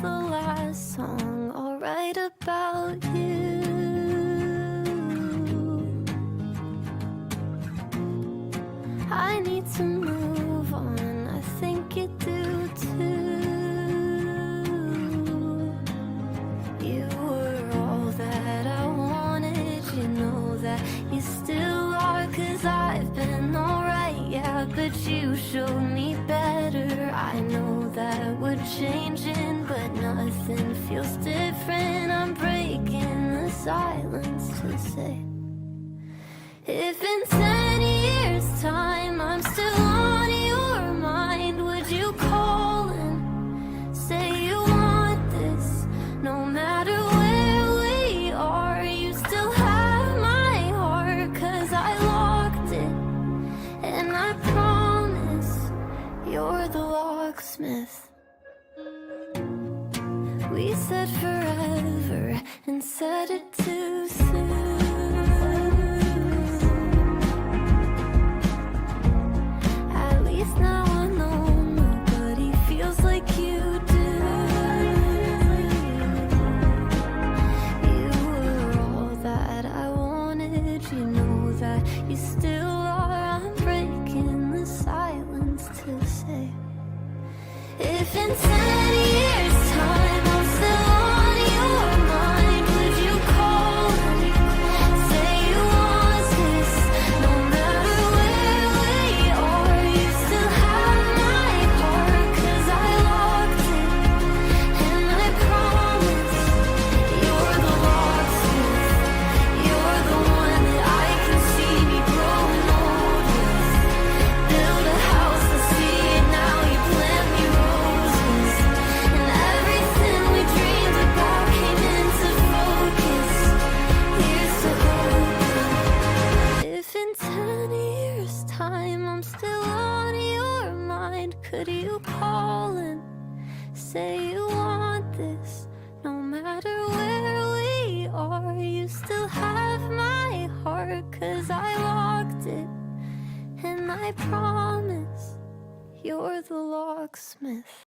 the last song I'll write about you. I need to move on, I think you do too. You were all that I wanted, you know that you still are, 'cause I've been alright, yeah, but you showed me better. I know that we're changing, but nothing feels different. I'm breaking the silence to say, if in 10 years time I'm still on your mind, would you call and say you want this? No matter where we are, you still have my heart, 'cause I locked it, and I promise you're the locksmith. We said forever and said it too soon. At least now I know nobody feels like you do. You were all that I wanted, you know that you still are. I'm breaking the silence to say, if in 10 years time I'm still on your mind, would you call and say you want this? No matter where we are, you still have my heart, 'cause I locked it, and I promise you're the locksmith. You're the one that I can see me growing old with. Build a house, I see it now, you plant me roses, and everything we dreamed about came into focus. Here's to hope, if in 10 years time I'm still on your mind, could you call and say you want this? No matter where we are, you still have my heart, 'cause I locked it, and I promise you're the locksmith.